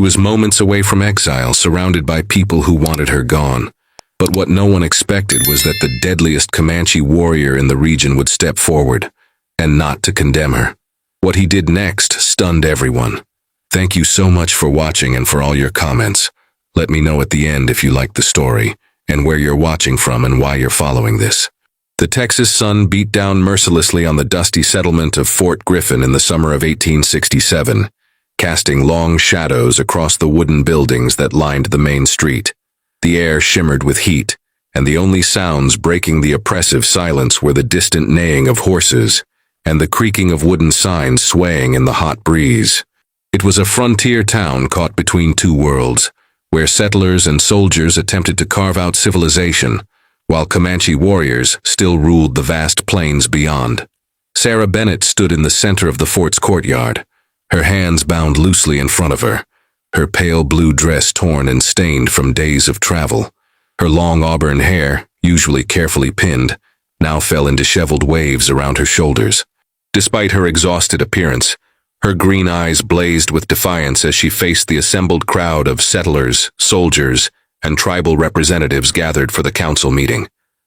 was moments away from exile, surrounded by people who wanted her gone. But what no one expected was that the deadliest Comanche warrior in the region would step forward, and not to condemn her. What he did next stunned everyone. Thank you so much for watching and for all your comments. Let me know at the end if you liked the story, and where you're watching from and why you're following this. The Texas sun beat down mercilessly on the dusty settlement of Fort Griffin in the summer of 1867, casting long shadows across the wooden buildings that lined the main street. The air shimmered with heat, and the only sounds breaking the oppressive silence were the distant neighing of horses and the creaking of wooden signs swaying in the hot breeze. It was a frontier town caught between two worlds, where settlers and soldiers attempted to carve out civilization, while Comanche warriors still ruled the vast plains beyond. Sarah Bennett stood in the center of the fort's courtyard, her hands bound loosely in front of her, her pale blue dress torn and stained from days of travel. Her long auburn hair, usually carefully pinned, now fell in disheveled waves around her shoulders. Despite her exhausted appearance, her green eyes blazed with defiance as she faced the assembled crowd of settlers, soldiers, and tribal representatives gathered for the council meeting.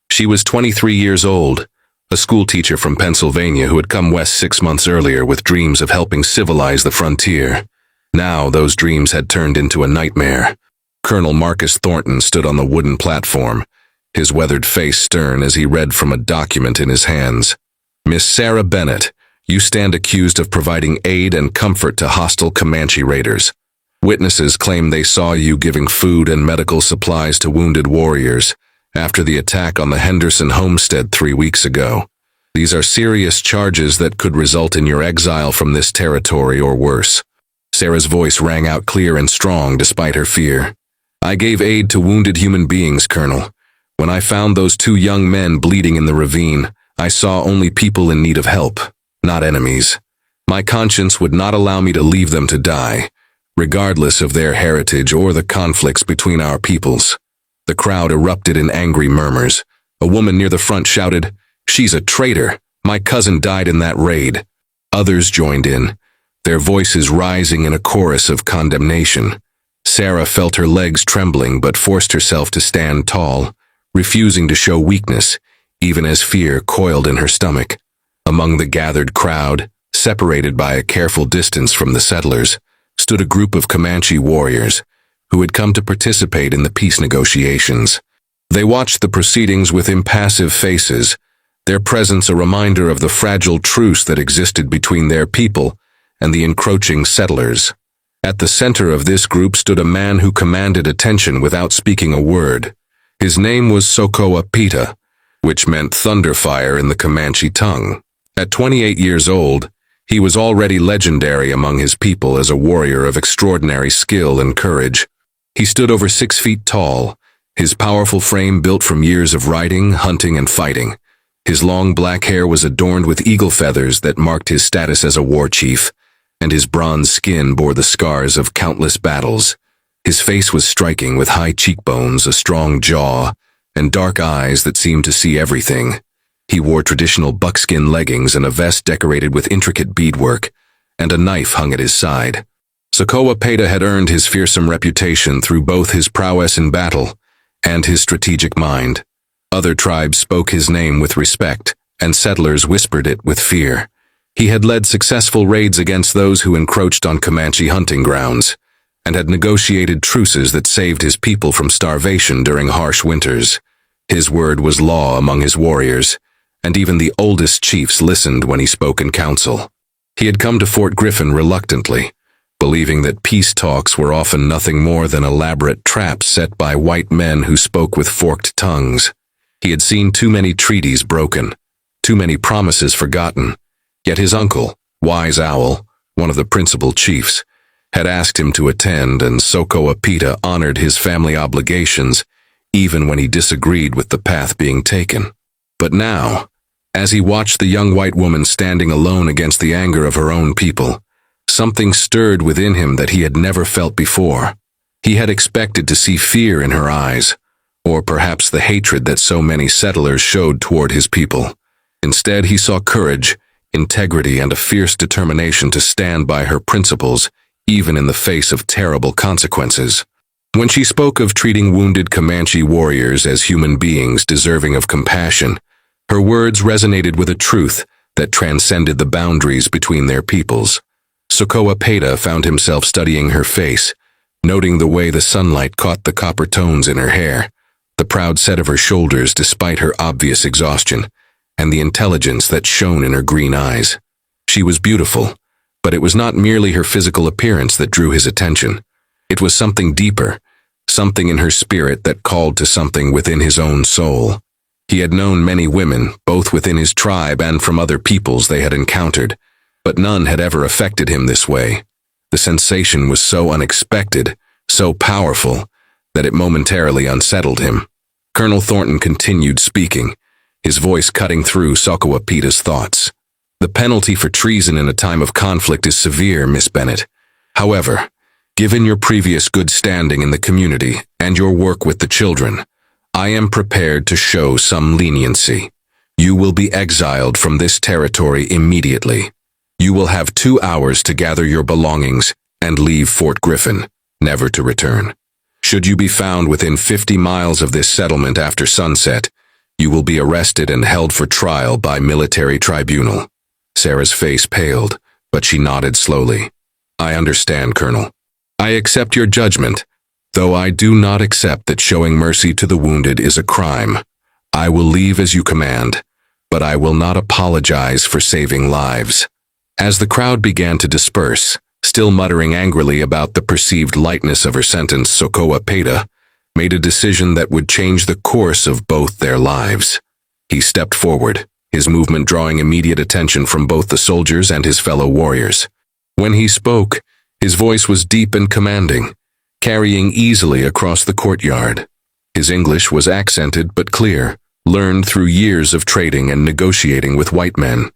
She was 23 years old, a schoolteacher from Pennsylvania who had come west 6 months earlier with dreams of helping civilize the frontier. Now those dreams had turned into a nightmare. Colonel Marcus Thornton stood on the wooden platform, his weathered face stern as he read from a document in his hands. Miss Sarah Bennett, you stand accused of providing aid and comfort to hostile Comanche raiders. Witnesses claim they saw you giving food and medical supplies to wounded warriors after the attack on the Henderson homestead 3 weeks ago. These are serious charges that could result in your exile from this territory or worse. Sarah's voice rang out clear and strong despite her fear. I gave aid to wounded human beings, Colonel. When I found those 2 young men bleeding in the ravine, I saw only people in need of help, not enemies. My conscience would not allow me to leave them to die, regardless of their heritage or the conflicts between our peoples. The crowd erupted in angry murmurs. A woman near the front shouted, "She's a traitor! My cousin died in that raid." Others joined in, their voices rising in a chorus of condemnation. Sarah felt her legs trembling but forced herself to stand tall, refusing to show weakness, even as fear coiled in her stomach. Among the gathered crowd, separated by a careful distance from the settlers, stood a group of Comanche warriors who had come to participate in the peace negotiations. They watched the proceedings with impassive faces, their presence a reminder of the fragile truce that existed between their people and the encroaching settlers. At the center of this group stood a man who commanded attention without speaking a word. His name was Sokowa-Peta, which meant thunderfire in the Comanche tongue. At 28 years old, he was already legendary among his people as a warrior of extraordinary skill and courage. He stood over 6 feet tall, his powerful frame built from years of riding, hunting, and fighting. His long black hair was adorned with eagle feathers that marked his status as a war chief, and his bronze skin bore the scars of countless battles. His face was striking with high cheekbones, a strong jaw, and dark eyes that seemed to see everything. He wore traditional buckskin leggings and a vest decorated with intricate beadwork, and a knife hung at his side. Sokowa-Peta had earned his fearsome reputation through both his prowess in battle and his strategic mind. Other tribes spoke his name with respect, and settlers whispered it with fear. He had led successful raids against those who encroached on Comanche hunting grounds, and had negotiated truces that saved his people from starvation during harsh winters. His word was law among his warriors, and even the oldest chiefs listened when he spoke in council. He had come to Fort Griffin reluctantly, believing that peace talks were often nothing more than elaborate traps set by white men who spoke with forked tongues. He had seen too many treaties broken, too many promises forgotten, yet his uncle, Wise Owl, one of the principal chiefs, had asked him to attend, and Sokowa-Peta honored his family obligations even when he disagreed with the path being taken. But now, as he watched the young white woman standing alone against the anger of her own people, something stirred within him that he had never felt before. He had expected to see fear in her eyes, or perhaps the hatred that so many settlers showed toward his people. Instead, he saw courage, integrity, and a fierce determination to stand by her principles, even in the face of terrible consequences. When she spoke of treating wounded Comanche warriors as human beings deserving of compassion, her words resonated with a truth that transcended the boundaries between their peoples. Sokowa-Peta found himself studying her face, noting the way the sunlight caught the copper tones in her hair, the proud set of her shoulders despite her obvious exhaustion, and the intelligence that shone in her green eyes. She was beautiful, but it was not merely her physical appearance that drew his attention. It was something deeper, something in her spirit that called to something within his own soul. He had known many women, both within his tribe and from other peoples they had encountered, but none had ever affected him this way. The sensation was so unexpected, so powerful, that it momentarily unsettled him. Colonel Thornton continued speaking, his voice cutting through Sokowa-Peta's thoughts. "The penalty for treason in a time of conflict is severe, Miss Bennett. However, given your previous good standing in the community and your work with the children, I am prepared to show some leniency. You will be exiled from this territory immediately. You will have 2 hours to gather your belongings and leave Fort Griffin, never to return. Should you be found within 50 miles of this settlement after sunset, you will be arrested and held for trial by military tribunal." Sarah's face paled, but she nodded slowly. "I understand, Colonel. I accept your judgment, though I do not accept that showing mercy to the wounded is a crime. I will leave as you command, but I will not apologize for saving lives." As the crowd began to disperse, still muttering angrily about the perceived lightness of her sentence, Sokowa-Peta made a decision that would change the course of both their lives. He stepped forward, his movement drawing immediate attention from both the soldiers and his fellow warriors. When he spoke, his voice was deep and commanding, carrying easily across the courtyard. His English was accented but clear, learned through years of trading and negotiating with white men.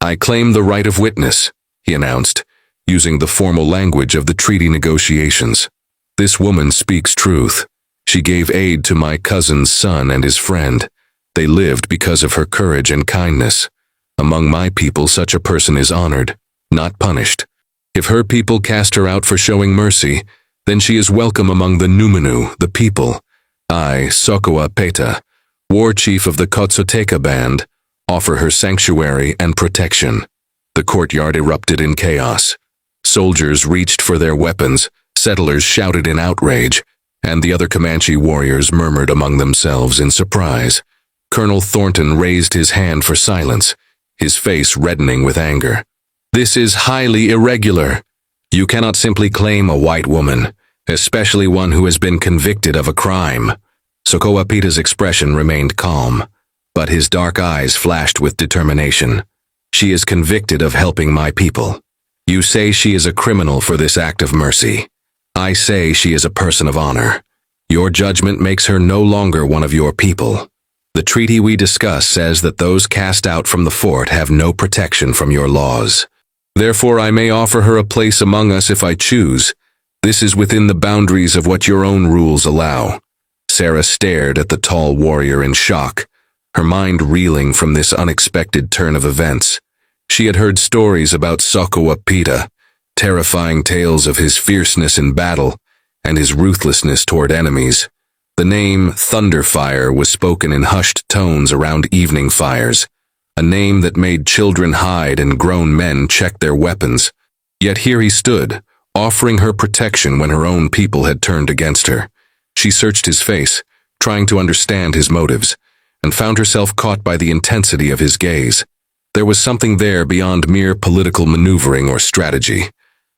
"I claim the right of witness," he announced, using the formal language of the treaty negotiations. "This woman speaks truth. She gave aid to my cousin's son and his friend. They lived because of her courage and kindness. Among my people, such a person is honored, not punished. If her people cast her out for showing mercy, then she is welcome among the Numenu, the people. I, Sokowa-Peta, war chief of the Cotsoteka band, offer her sanctuary and protection." The courtyard erupted in chaos. Soldiers reached for their weapons, settlers shouted in outrage, and the other Comanche warriors murmured among themselves in surprise. Colonel Thornton raised his hand for silence, his face reddening with anger. "This is highly irregular. You cannot simply claim a white woman, especially one who has been convicted of a crime." Sokowa-Peta's expression remained calm, but his dark eyes flashed with determination. "She is convicted of helping my people. You say she is a criminal for this act of mercy. I say she is a person of honor. Your judgment makes her no longer one of your people. The treaty we discuss says that those cast out from the fort have no protection from your laws. Therefore, I may offer her a place among us if I choose. This is within the boundaries of what your own rules allow." Sarah stared at the tall warrior in shock, her mind reeling from this unexpected turn of events. She had heard stories about Sokowa-Peta, terrifying tales of his fierceness in battle and his ruthlessness toward enemies. The name Thunderfire was spoken in hushed tones around evening fires, a name that made children hide and grown men check their weapons. Yet here he stood, offering her protection when her own people had turned against her. She searched his face, trying to understand his motives, and found herself caught by the intensity of his gaze. There was something there beyond mere political maneuvering or strategy,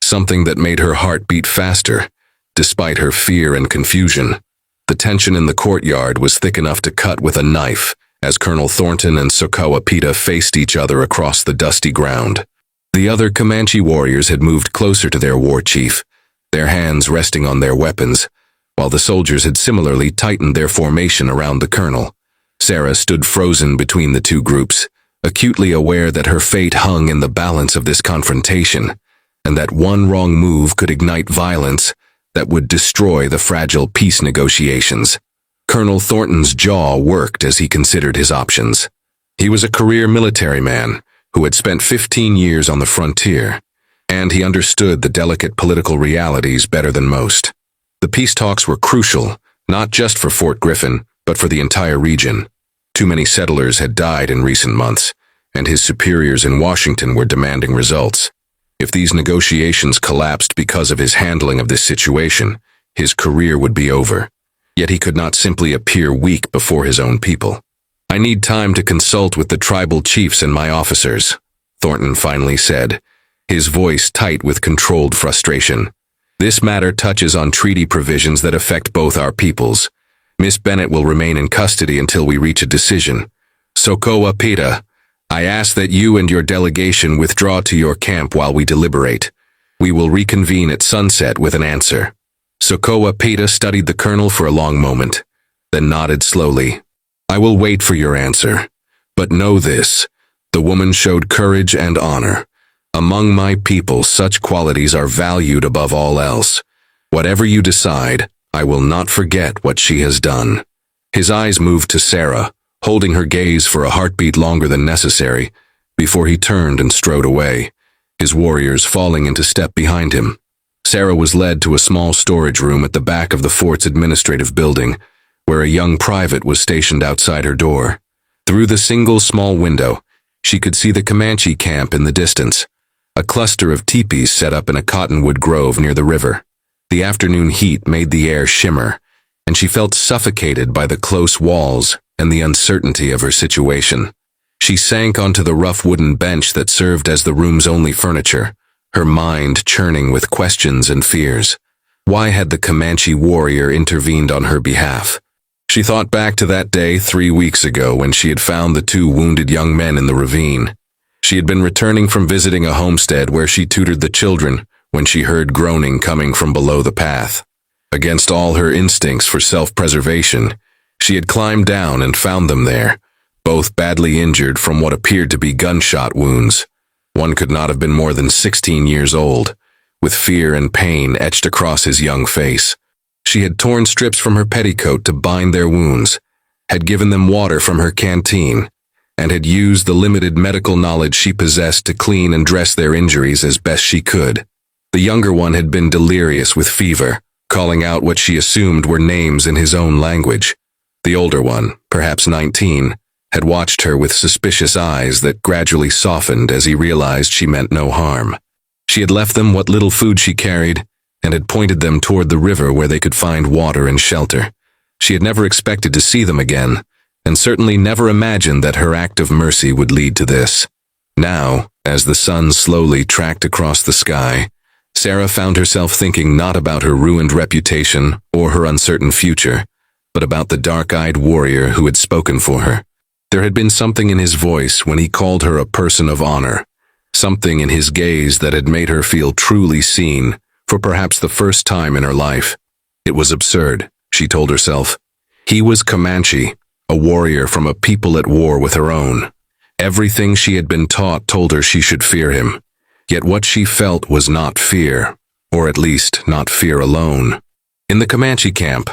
something that made her heart beat faster, despite her fear and confusion. The tension in the courtyard was thick enough to cut with a knife, as Colonel Thornton and Sokowa-Peta faced each other across the dusty ground. The other Comanche warriors had moved closer to their war chief, their hands resting on their weapons, while the soldiers had similarly tightened their formation around the colonel. Sarah stood frozen between the two groups, acutely aware that her fate hung in the balance of this confrontation, and that one wrong move could ignite violence that would destroy the fragile peace negotiations. Colonel Thornton's jaw worked as he considered his options. He was a career military man who had spent 15 years on the frontier, and he understood the delicate political realities better than most. The peace talks were crucial, not just for Fort Griffin, but for the entire region. Too many settlers had died in recent months, and his superiors in Washington were demanding results. If these negotiations collapsed because of his handling of this situation, his career would be over. Yet he could not simply appear weak before his own people. "I need time to consult with the tribal chiefs and my officers," Thornton finally said, his voice tight with controlled frustration. "This matter touches on treaty provisions that affect both our peoples. Miss Bennett will remain in custody until we reach a decision. Sokowa-Peta, I ask that you and your delegation withdraw to your camp while we deliberate. We will reconvene at sunset with an answer." Sokowa-Peta studied the colonel for a long moment, then nodded slowly. "I will wait for your answer. But know this, the woman showed courage and honor. Among my people, such qualities are valued above all else. Whatever you decide, I will not forget what she has done." His eyes moved to Sarah, holding her gaze for a heartbeat longer than necessary, before he turned and strode away, his warriors falling into step behind him. Sarah was led to a small storage room at the back of the fort's administrative building, where a young private was stationed outside her door. Through the single small window, she could see the Comanche camp in the distance, a cluster of teepees set up in a cottonwood grove near the river. The afternoon heat made the air shimmer, and she felt suffocated by the close walls and the uncertainty of her situation. She sank onto the rough wooden bench that served as the room's only furniture, her mind churning with questions and fears. Why had the Comanche warrior intervened on her behalf? She thought back to that day 3 weeks ago when she had found the 2 wounded young men in the ravine. She had been returning from visiting a homestead where she tutored the children when she heard groaning coming from below the path. Against all her instincts for self-preservation, she had climbed down and found them there, both badly injured from what appeared to be gunshot wounds. One could not have been more than 16 years old, with fear and pain etched across his young face. She had torn strips from her petticoat to bind their wounds, had given them water from her canteen, and had used the limited medical knowledge she possessed to clean and dress their injuries as best she could. The younger one had been delirious with fever, calling out what she assumed were names in his own language. The older one, perhaps 19, had watched her with suspicious eyes that gradually softened as he realized she meant no harm. She had left them what little food she carried and had pointed them toward the river where they could find water and shelter. She had never expected to see them again, and certainly never imagined that her act of mercy would lead to this. Now, as the sun slowly tracked across the sky, Sarah found herself thinking not about her ruined reputation or her uncertain future, but about the dark-eyed warrior who had spoken for her. There had been something in his voice when he called her a person of honor, something in his gaze that had made her feel truly seen for perhaps the first time in her life. It was absurd, she told herself. He was Comanche, a warrior from a people at war with her own. Everything she had been taught told her she should fear him. Yet what she felt was not fear, or at least not fear alone. In the Comanche camp,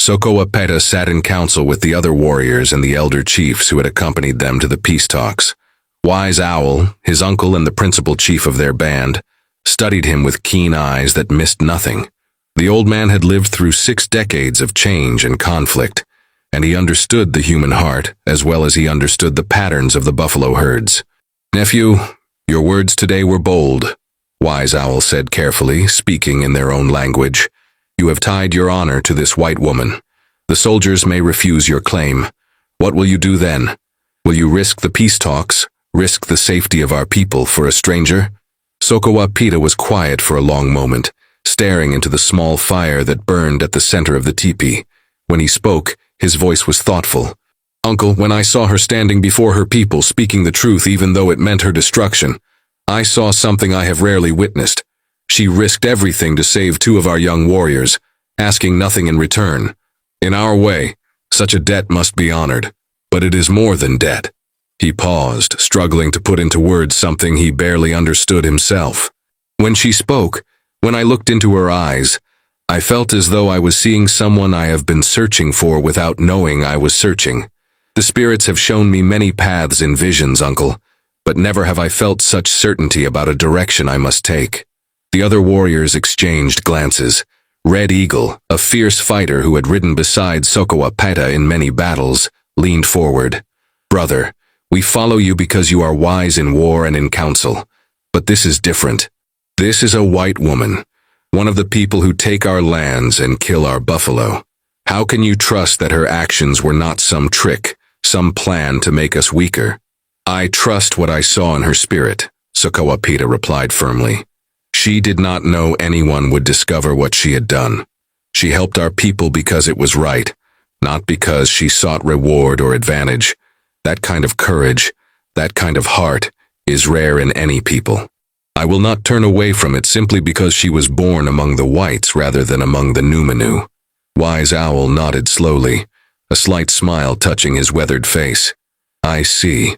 Sokowa-Peta sat in council with the other warriors and the elder chiefs who had accompanied them to the peace talks. Wise Owl, his uncle and the principal chief of their band, studied him with keen eyes that missed nothing. The old man had lived through 6 decades of change and conflict, and he understood the human heart as well as he understood the patterns of the buffalo herds. "Nephew, your words today were bold," Wise Owl said carefully, speaking in their own language. "You have tied your honor to this white woman. The soldiers may refuse your claim. What will you do then? Will you risk the peace talks, risk the safety of our people for a stranger?" Sokowa-Peta was quiet for a long moment, staring into the small fire that burned at the center of the teepee. When he spoke, his voice was thoughtful. "Uncle, when I saw her standing before her people speaking the truth even though it meant her destruction, I saw something I have rarely witnessed. She risked everything to save 2 of our young warriors, asking nothing in return. In our way, such a debt must be honored, but it is more than debt." He paused, struggling to put into words something he barely understood himself. When she spoke, when I looked into her eyes, I felt as though I was seeing someone I have been searching for without knowing I was searching. The spirits have shown me many paths in visions, Uncle, but never have I felt such certainty about a direction I must take. The other warriors exchanged glances. Red Eagle, a fierce fighter who had ridden beside Sokowa-Peta in many battles, leaned forward. "Brother, we follow you because you are wise in war and in council. But this is different. This is a white woman, one of the people who take our lands and kill our buffalo. How can you trust that her actions were not some trick, some plan to make us weaker?" "I trust what I saw in her spirit," Sokowa-Peta replied firmly. "She did not know anyone would discover what she had done. She helped our people because it was right, not because she sought reward or advantage. That kind of courage, that kind of heart, is rare in any people. I will not turn away from it simply because she was born among the whites rather than among the Numanu." Wise Owl nodded slowly, a slight smile touching his weathered face. "I see.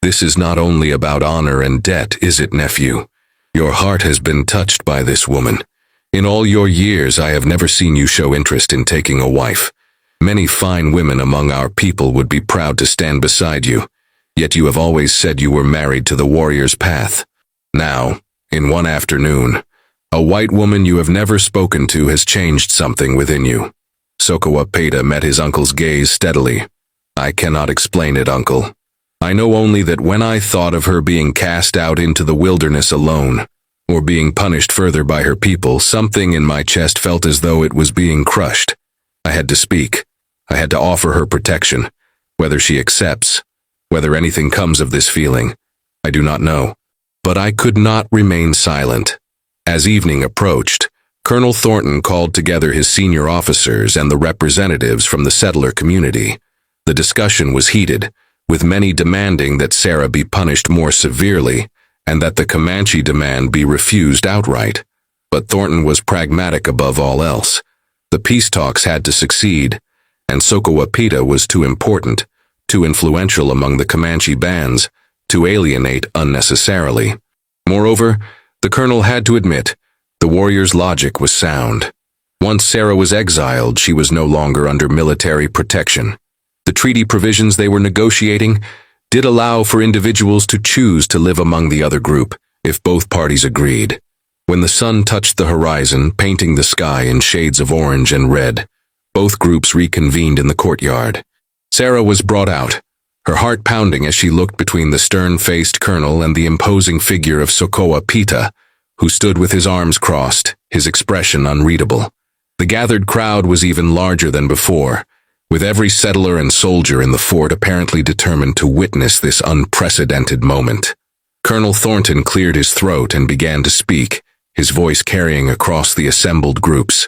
This is not only about honor and debt, is it, nephew? Your heart has been touched by this woman. In all your years, I have never seen you show interest in taking a wife. Many fine women among our people would be proud to stand beside you, yet you have always said you were married to the warrior's path. Now, in one afternoon, a white woman you have never spoken to has changed something within you." Sokowa-Peta met his uncle's gaze steadily. "I cannot explain it, uncle. I know only that when I thought of her being cast out into the wilderness alone, or being punished further by her people, something in my chest felt as though it was being crushed. I had to speak. I had to offer her protection. Whether she accepts, whether anything comes of this feeling, I do not know. But I could not remain silent." As evening approached, Colonel Thornton called together his senior officers and the representatives from the settler community. The discussion was heated, with many demanding that Sarah be punished more severely and that the Comanche demand be refused outright. But Thornton was pragmatic above all else. The peace talks had to succeed, and Sokowa-Peta was too important, too influential among the Comanche bands, to alienate unnecessarily. Moreover, the colonel had to admit, the warrior's logic was sound. Once Sarah was exiled, she was no longer under military protection. The treaty provisions they were negotiating did allow for individuals to choose to live among the other group, if both parties agreed. When the sun touched the horizon, painting the sky in shades of orange and red, both groups reconvened in the courtyard. Sarah was brought out, her heart pounding as she looked between the stern-faced colonel and the imposing figure of Sokowa-Peta, who stood with his arms crossed, his expression unreadable. The gathered crowd was even larger than before, with every settler and soldier in the fort apparently determined to witness this unprecedented moment. Colonel Thornton cleared his throat and began to speak, his voice carrying across the assembled groups.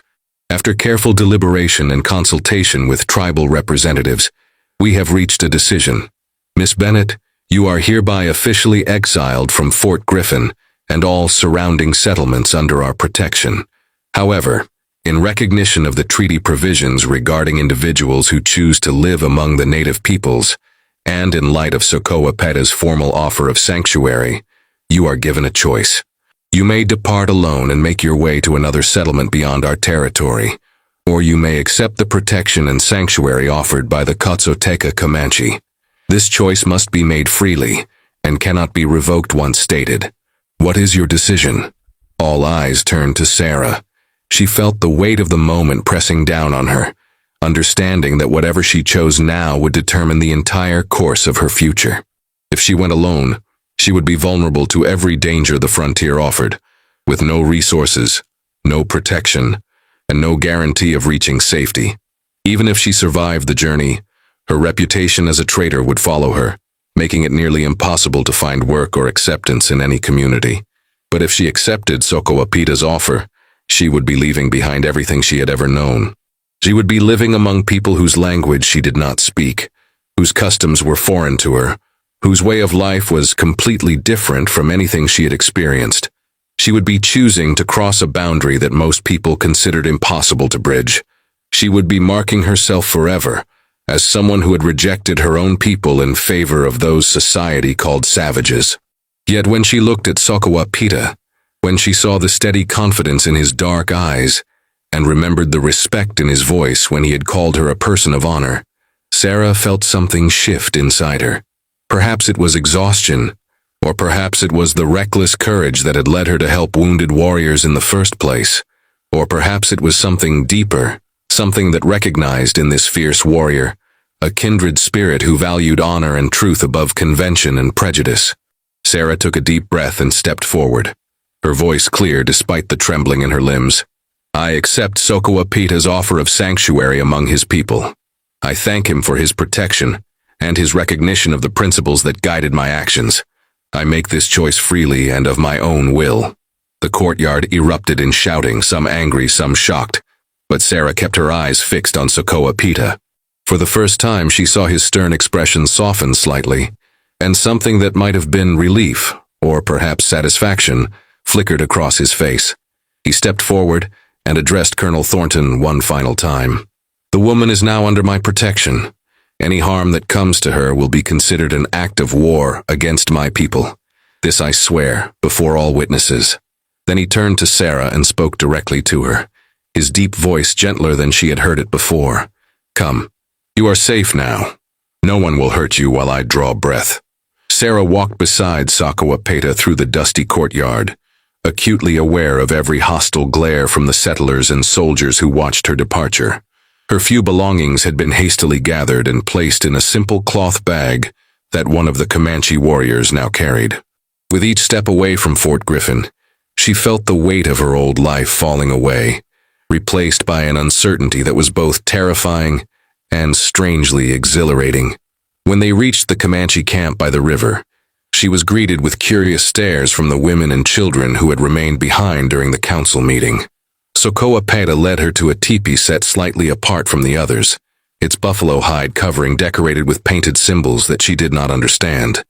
"After careful deliberation and consultation with tribal representatives, we have reached a decision. Miss Bennett, you are hereby officially exiled from Fort Griffin and all surrounding settlements under our protection. However, in recognition of the treaty provisions regarding individuals who choose to live among the native peoples, and in light of Sokowa-Peta's formal offer of sanctuary, you are given a choice. You may depart alone and make your way to another settlement beyond our territory, or you may accept the protection and sanctuary offered by the Cotsoteka Comanche. This choice must be made freely, and cannot be revoked once stated. What is your decision?" All eyes turned to Sarah. She felt the weight of the moment pressing down on her, understanding that whatever she chose now would determine the entire course of her future. If she went alone, she would be vulnerable to every danger the frontier offered, with no resources, no protection, and no guarantee of reaching safety. Even if she survived the journey, her reputation as a traitor would follow her, making it nearly impossible to find work or acceptance in any community. But if she accepted Sokowa-Peta's offer, she would be leaving behind everything she had ever known. She would be living among people whose language she did not speak, whose customs were foreign to her, whose way of life was completely different from anything she had experienced. She would be choosing to cross a boundary that most people considered impossible to bridge. She would be marking herself forever as someone who had rejected her own people in favor of those society called savages. Yet when she looked at Sokowa-Peta, when she saw the steady confidence in his dark eyes, and remembered the respect in his voice when he had called her a person of honor, Sarah felt something shift inside her. Perhaps it was exhaustion, Or perhaps it was the reckless courage that had led her to help wounded warriors in the first place. Or perhaps it was something deeper, something that recognized in this fierce warrior a kindred spirit who valued honor and truth above convention and prejudice. Sarah took a deep breath and stepped forward, her voice clear despite the trembling in her limbs. I accept Sokowa-Peta's offer of sanctuary among his people. I thank him for his protection and his recognition of the principles that guided my actions. I make this choice freely and of my own will. The courtyard erupted in shouting, some angry, some shocked, but Sarah kept her eyes fixed on Sokowa-Peta. For the first time, she saw his stern expression soften slightly, and something that might have been relief, or perhaps satisfaction, flickered across his face. He stepped forward and addressed Colonel Thornton one final time. The woman is now under my protection. Any harm that comes to her will be considered an act of war against my people. This I swear, before all witnesses. Then he turned to Sarah and spoke directly to her, his deep voice gentler than she had heard it before. Come, you are safe now. No one will hurt you while I draw breath. Sarah walked beside Sokowa-Peta through the dusty courtyard, acutely aware of every hostile glare from the settlers and soldiers who watched her departure. Her few belongings had been hastily gathered and placed in a simple cloth bag that one of the Comanche warriors now carried. With each step away from Fort Griffin, she felt the weight of her old life falling away, replaced by an uncertainty that was both terrifying and strangely exhilarating. When they reached the Comanche camp by the river, she was greeted with curious stares from the women and children who had remained behind during the council meeting. Sokowa-Peta led her to a teepee set slightly apart from the others, its buffalo hide covering decorated with painted symbols that she did not understand.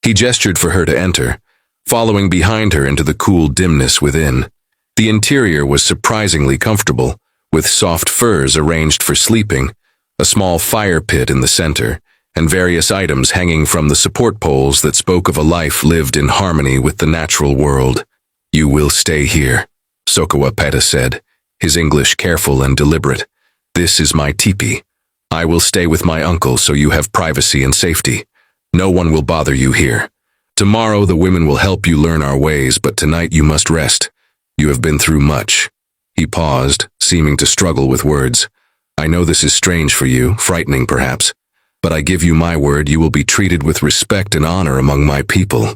He gestured for her to enter, following behind her into the cool dimness within. The interior was surprisingly comfortable, with soft furs arranged for sleeping, a small fire pit in the center, and various items hanging from the support poles that spoke of a life lived in harmony with the natural world. You will stay here, Sokowa-Peta said, his English careful and deliberate. This is my teepee. I will stay with my uncle so you have privacy and safety. No one will bother you here. Tomorrow the women will help you learn our ways, but tonight you must rest. You have been through much. He paused, seeming to struggle with words. I know this is strange for you, frightening perhaps, but I give you my word you will be treated with respect and honor among my people.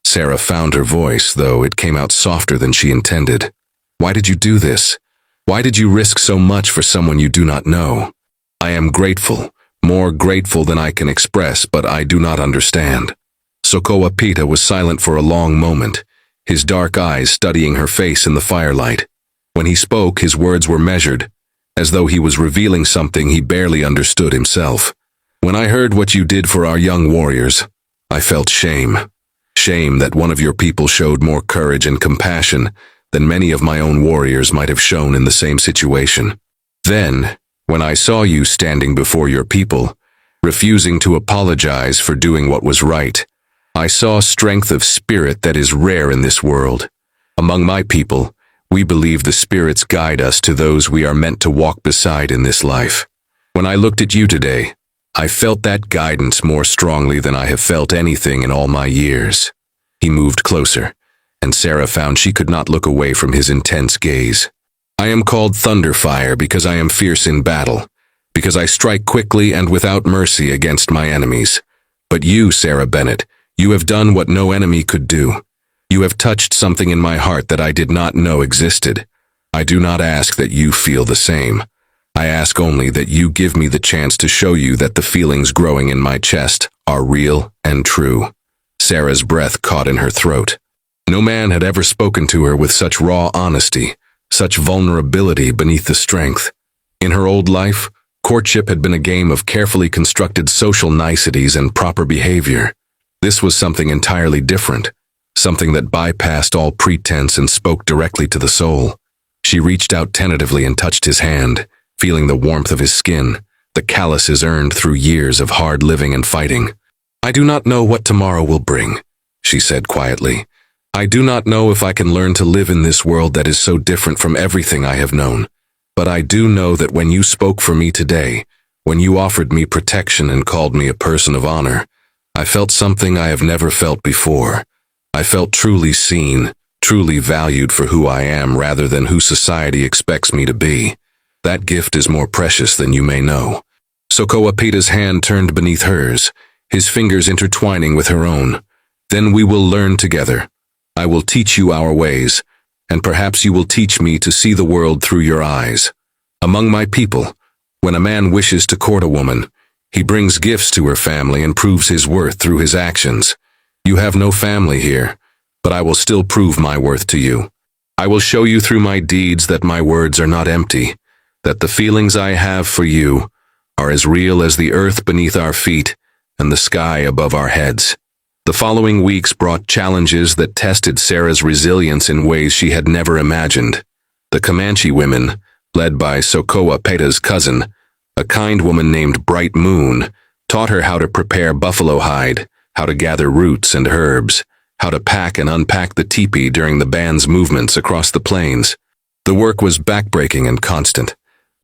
Sarah found her voice, though it came out softer than she intended. Why did you do this? Why did you risk so much for someone you do not know? I am grateful, more grateful than I can express, but I do not understand. Sokowa-Peta was silent for a long moment, his dark eyes studying her face in the firelight. When he spoke, his words were measured, as though he was revealing something he barely understood himself. When I heard what you did for our young warriors, I felt shame. Shame that one of your people showed more courage and compassion than many of my own warriors might have shown in the same situation. Then, when I saw you standing before your people, refusing to apologize for doing what was right, I saw strength of spirit that is rare in this world. Among my people, we believe the spirits guide us to those we are meant to walk beside in this life. When I looked at you today, I felt that guidance more strongly than I have felt anything in all my years. He moved closer, and Sarah found she could not look away from his intense gaze. I am called Thunderfire because I am fierce in battle, because I strike quickly and without mercy against my enemies. But you, Sarah Bennett, you have done what no enemy could do. You have touched something in my heart that I did not know existed. I do not ask that you feel the same. I ask only that you give me the chance to show you that the feelings growing in my chest are real and true. Sarah's breath caught in her throat. No man had ever spoken to her with such raw honesty, such vulnerability beneath the strength. In her old life, courtship had been a game of carefully constructed social niceties and proper behavior. This was something entirely different, something that bypassed all pretense and spoke directly to the soul. She reached out tentatively and touched his hand, feeling the warmth of his skin, the calluses earned through years of hard living and fighting. I do not know what tomorrow will bring, she said quietly. I do not know if I can learn to live in this world that is so different from everything I have known. But I do know that when you spoke for me today, when you offered me protection and called me a person of honor, I felt something I have never felt before, I felt truly seen, truly valued for who I am rather than who society expects me to be. That gift is more precious than you may know. Sokowa-Peta's hand turned beneath hers, his fingers intertwining with her own. Then we will learn together. I will teach you our ways, and perhaps you will teach me to see the world through your eyes. Among my people, when a man wishes to court a woman, he brings gifts to her family and proves his worth through his actions. You have no family here, but I will still prove my worth to you. I will show you through my deeds that my words are not empty, that the feelings I have for you are as real as the earth beneath our feet and the sky above our heads. The following weeks brought challenges that tested Sarah's resilience in ways she had never imagined. The Comanche women, led by Sokowa-Peta's cousin, a kind woman named Bright Moon, taught her how to prepare buffalo hide, how to gather roots and herbs, how to pack and unpack the teepee during the band's movements across the plains. The work was backbreaking and constant,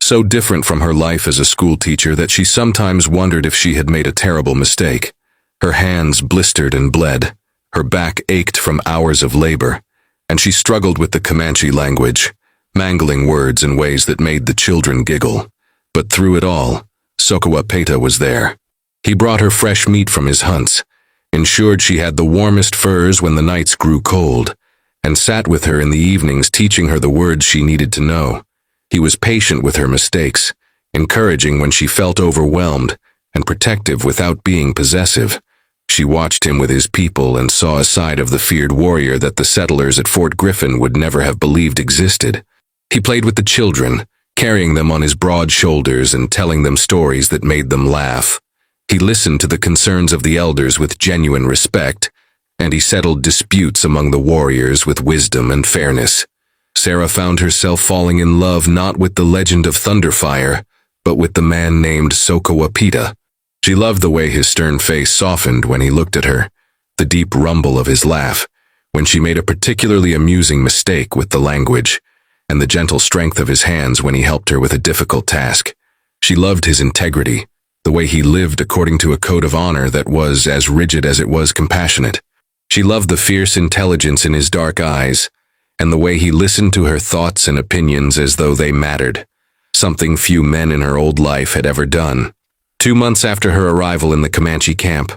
so different from her life as a schoolteacher that she sometimes wondered if she had made a terrible mistake. Her hands blistered and bled, her back ached from hours of labor, and she struggled with the Comanche language, mangling words in ways that made the children giggle. But through it all, Sokowa-Peta was there. He brought her fresh meat from his hunts, ensured she had the warmest furs when the nights grew cold, and sat with her in the evenings teaching her the words she needed to know. He was patient with her mistakes, encouraging when she felt overwhelmed, and protective without being possessive. She watched him with his people and saw a side of the feared warrior that the settlers at Fort Griffin would never have believed existed. He played with the children, carrying them on his broad shoulders and telling them stories that made them laugh. He listened to the concerns of the elders with genuine respect, and he settled disputes among the warriors with wisdom and fairness. Sarah found herself falling in love not with the legend of Thunderfire, but with the man named Sokowa-Peta. She loved the way his stern face softened when he looked at her, the deep rumble of his laugh, when she made a particularly amusing mistake with the language, and the gentle strength of his hands when he helped her with a difficult task. She loved his integrity, the way he lived according to a code of honor that was as rigid as it was compassionate. She loved the fierce intelligence in his dark eyes, and the way he listened to her thoughts and opinions as though they mattered, something few men in her old life had ever done. 2 months after her arrival in the Comanche camp,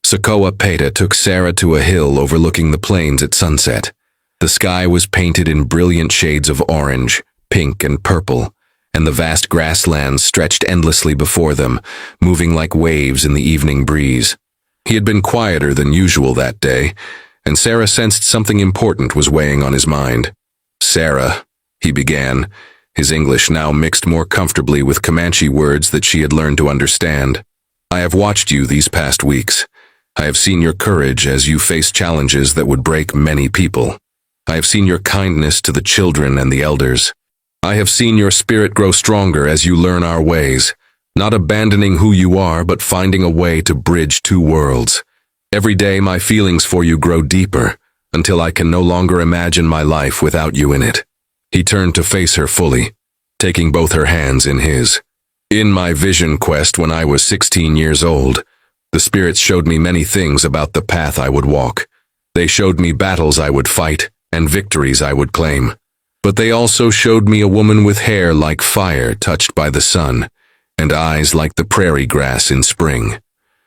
Sokowa-Peta took Sarah to a hill overlooking the plains at sunset. The sky was painted in brilliant shades of orange, pink, and purple, and the vast grasslands stretched endlessly before them, moving like waves in the evening breeze. He had been quieter than usual that day, and Sarah sensed something important was weighing on his mind. "Sarah," he began, his English now mixed more comfortably with Comanche words that she had learned to understand. "I have watched you these past weeks. I have seen your courage as you face challenges that would break many people. I have seen your kindness to the children and the elders. I have seen your spirit grow stronger as you learn our ways, not abandoning who you are but finding a way to bridge two worlds. Every day my feelings for you grow deeper, until I can no longer imagine my life without you in it." He turned to face her fully, taking both her hands in his. "In my vision quest when I was 16 years old, the spirits showed me many things about the path I would walk. They showed me battles I would fight and victories I would claim. But they also showed me a woman with hair like fire touched by the sun, and eyes like the prairie grass in spring.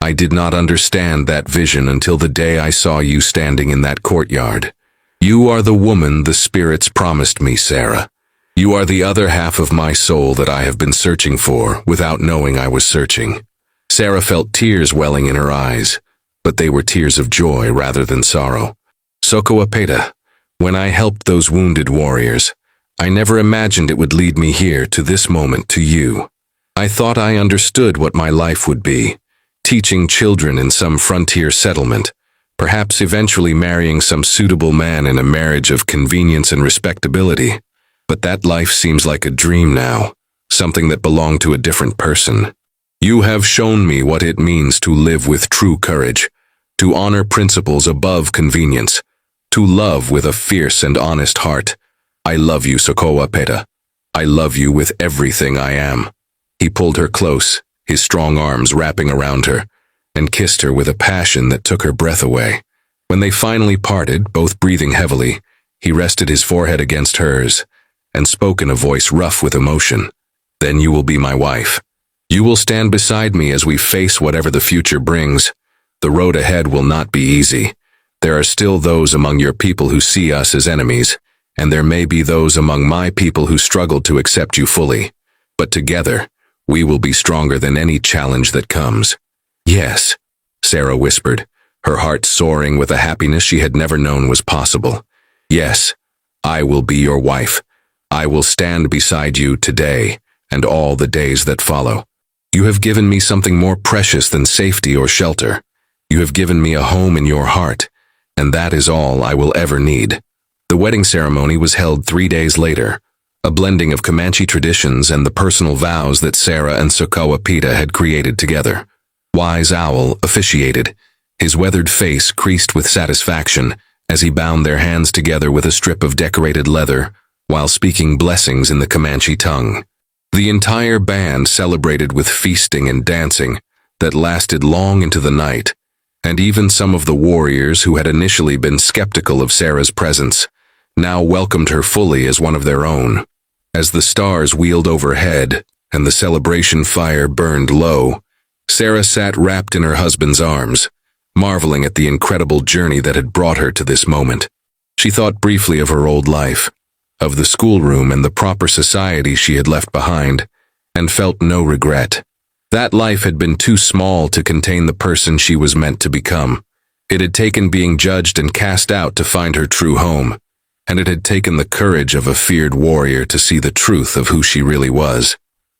I did not understand that vision until the day I saw you standing in that courtyard. You are the woman the spirits promised me, Sarah. You are the other half of my soul that I have been searching for without knowing I was searching." Sarah felt tears welling in her eyes, but they were tears of joy rather than sorrow. "Sokowa-Peta, when I helped those wounded warriors, I never imagined it would lead me here to this moment to you. I thought I understood what my life would be, teaching children in some frontier settlement, perhaps eventually marrying some suitable man in a marriage of convenience and respectability. But that life seems like a dream now, something that belonged to a different person. You have shown me what it means to live with true courage, to honor principles above convenience, to love with a fierce and honest heart. I love you, Sokowa-Peta. I love you with everything I am." He pulled her close, his strong arms wrapping around her, and kissed her with a passion that took her breath away. When they finally parted, both breathing heavily, he rested his forehead against hers and spoke in a voice rough with emotion. "Then you will be my wife. You will stand beside me as we face whatever the future brings. The road ahead will not be easy. There are still those among your people who see us as enemies, and there may be those among my people who struggle to accept you fully. But together, we will be stronger than any challenge that comes." "Yes," Sarah whispered, her heart soaring with a happiness she had never known was possible. "Yes, I will be your wife. I will stand beside you today and all the days that follow. You have given me something more precious than safety or shelter. You have given me a home in your heart, and that is all I will ever need." The wedding ceremony was held 3 days later, a blending of Comanche traditions and the personal vows that Sarah and Sokowa-Peta had created together. Wise Owl officiated, his weathered face creased with satisfaction as he bound their hands together with a strip of decorated leather while speaking blessings in the Comanche tongue. The entire band celebrated with feasting and dancing that lasted long into the night, and even some of the warriors who had initially been skeptical of Sarah's presence now welcomed her fully as one of their own. As the stars wheeled overhead and the celebration fire burned low, Sarah sat wrapped in her husband's arms, marveling at the incredible journey that had brought her to this moment. She thought briefly of her old life, of the schoolroom and the proper society she had left behind, and felt no regret. That life had been too small to contain the person she was meant to become. It had taken being judged and cast out to find her true home, and it had taken the courage of a feared warrior to see the truth of who she really was.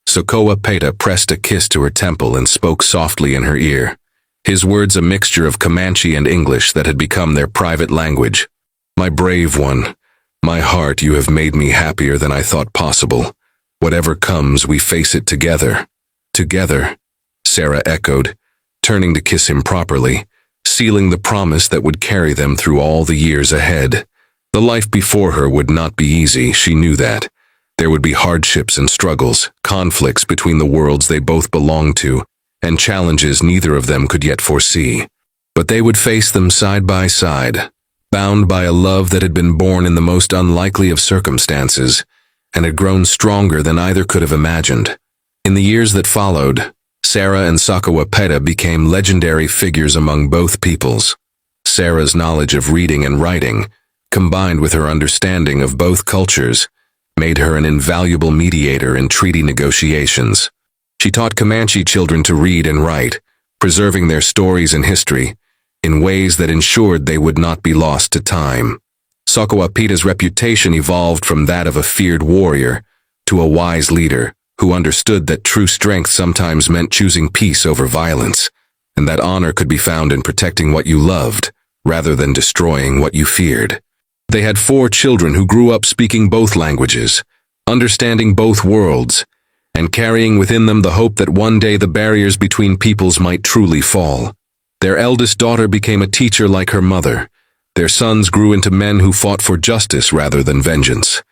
Sokowa-Peta pressed a kiss to her temple and spoke softly in her ear, his words a mixture of Comanche and English that had become their private language. "My brave one, my heart, you have made me happier than I thought possible. Whatever comes, we face it together." "Together," Sarah echoed, turning to kiss him properly, sealing the promise that would carry them through all the years ahead. The life before her would not be easy, she knew that. There would be hardships and struggles, conflicts between the worlds they both belonged to, and challenges neither of them could yet foresee. But they would face them side by side, bound by a love that had been born in the most unlikely of circumstances, and had grown stronger than either could have imagined. In the years that followed, Sarah and Sokowa-Peta became legendary figures among both peoples. Sarah's knowledge of reading and writing, combined with her understanding of both cultures, made her an invaluable mediator in treaty negotiations. She taught Comanche children to read and write, preserving their stories and history in ways that ensured they would not be lost to time. Sokowa-Peta's reputation evolved from that of a feared warrior to a wise leader who understood that true strength sometimes meant choosing peace over violence, and that honor could be found in protecting what you loved rather than destroying what you feared. They had 4 children who grew up speaking both languages, understanding both worlds, and carrying within them the hope that one day the barriers between peoples might truly fall. Their eldest daughter became a teacher like her mother. Their sons grew into men who fought for justice rather than vengeance.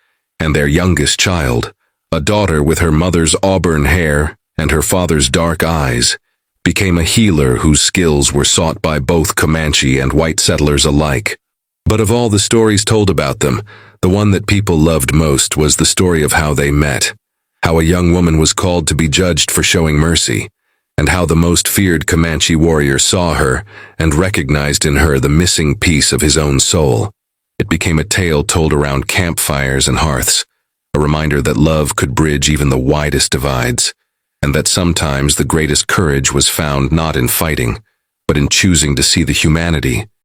And their youngest child, a daughter with her mother's auburn hair and her father's dark eyes, became a healer whose skills were sought by both Comanche and white settlers alike. But of all the stories told about them, the one that people loved most was the story of how they met, how a young woman was called to be judged for showing mercy, and how the most feared Comanche warrior saw her and recognized in her the missing piece of his own soul. It became a tale told around campfires and hearths, a reminder that love could bridge even the widest divides, and that sometimes the greatest courage was found not in fighting, but in choosing to see the humanity